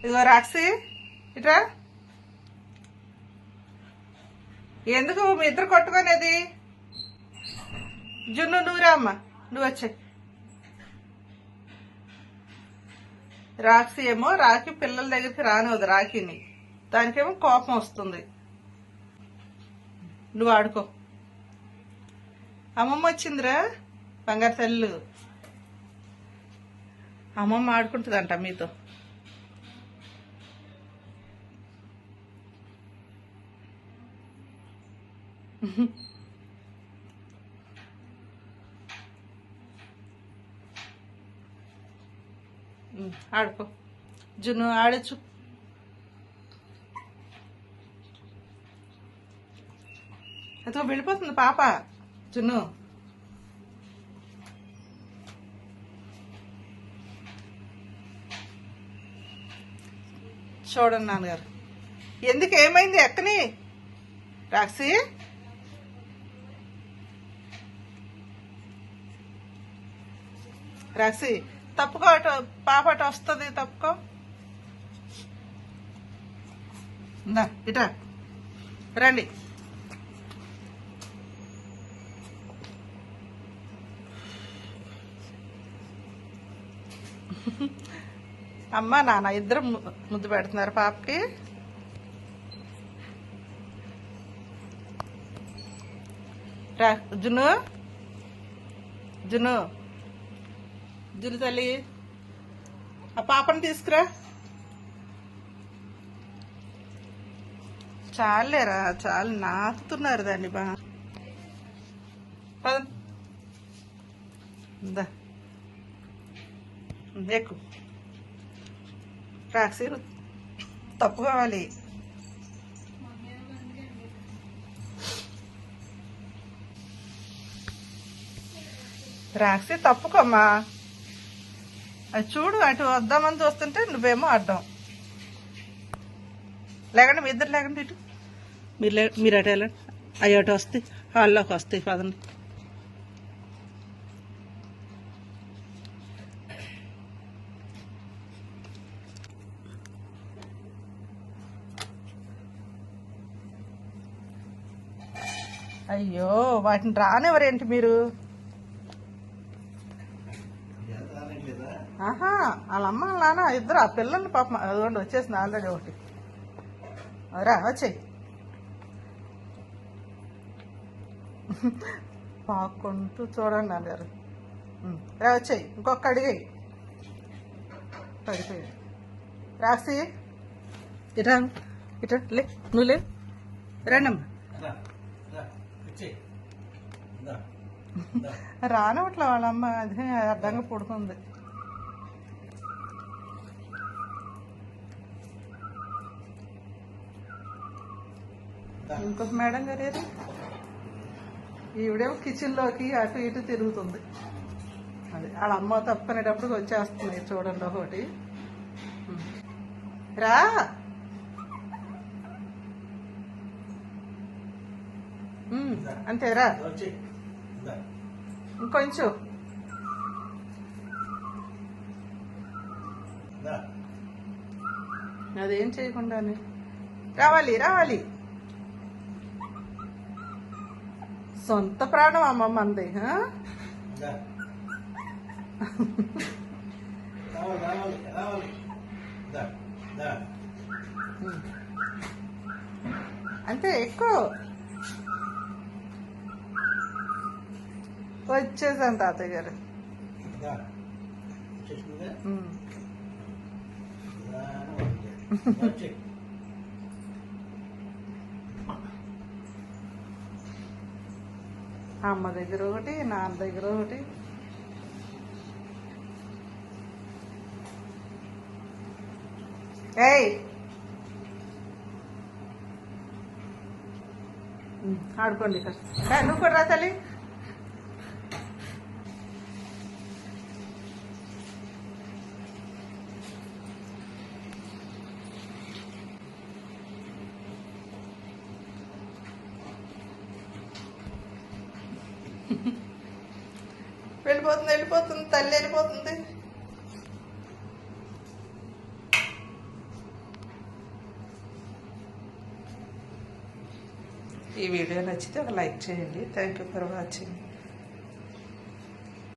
ఇదిగో రాక్షి ఇట్రా. ఎందుకు మీ ఇద్దరు కొట్టుకునేది? జున్ను నువ్వురా అమ్మ, నువ్వు వచ్చే. రాక్షి ఏమో రాఖీ పిల్లల దగ్గరికి రానివద్దు, రాఖీని దానికేమో కోపం వస్తుంది. నువ్వు ఆడుకో. అమ్మమ్మ వచ్చిందిరా బంగారు తల్లు. అమ్మమ్మ ఆడుకుంటుందంట మీతో. ఆడుకో జున్ను, ఆడచ్చు. అదో వెళ్ళిపోతుంది పాప జున్ను. చూడండి నాన్నగారు. ఎందుకు ఏమైంది? ఎక్కని రాక్షి. రాక్షి తప్పుకో, అటు పాప అటు వస్తుంది, తప్పుకో. ఇటా రండి. అమ్మ నాన్న ఇద్దరు ముద్దు పెడుతున్నారు పాపకి. రా జున్ను, జున్ను, జున్ను తల్లి, ఆ పాపని తీసుకురా. చాలేరా, చాలు, నాకుతున్నారు దాన్ని బా. ఎక్కు రాక్షి, తప్పు కావాలి. రాక్షి తప్పుకోమ్మా. అది చూడు, అటు వద్దామని చూస్తుంటే నువ్వేమో అడ్డం. లేకండి మీ ఇద్దరు, లేకండి ఇటు మీరు అటు వెళ్ళండి. అవి అటు వస్తాయి, హాల్లోకి వస్తాయి, పదండి. అయ్యో, వాటిని రానివ్వరేంటి మీరు? ఆహా, వాళ్ళ అమ్మ నాన్న ఇద్దరు ఆ పిల్లల్ని పాపం అదిగోండి వచ్చేసింది ఆల్రెడీ ఒకటి. రా వచ్చేయి. పాక్కుంటూ చూడండి నాన్నగారు. రా వచ్చేయి, ఇంకొక అడిగాయి పడిపోయి. రాక్షి ఇటా, ఇటా లే, నువ్వు లే, రండమ్మా. రానవట్లే వాళ్ళమ్మ, అదే అడ్డంగా పడుకుంది. ఇంకొక మేడం గారు ఈవిడేమో కిచెన్లోకి అటు ఇటు తిరుగుతుంది. అది వాళ్ళ అమ్మ తప్పుకునేటప్పుడు వచ్చేస్తుంది. చూడండి ఒకటి. రా అంతేరా, ఇంకొంచెం. అదేం చేయకుండానే రావాలి, రావాలి. సొంత ప్రాణం అమ్మమ్మ అంది. అంతే, ఎక్కువ వచ్చేసాను తాతయ్య గారు. అమ్మ దగ్గర ఒకటి, నాన్న దగ్గర ఒకటి. ఏయ్ ఆడుకోండి ఇక్కడ. నువ్వు కూడా రా తల్లి. వెళ్ళిపోతుంది, వెళ్ళిపోతుంది, తల్లి వెళ్ళిపోతుంది. ఈ వీడియో నచ్చితే ఒక లైక్ చేయండి. Thank you for watching.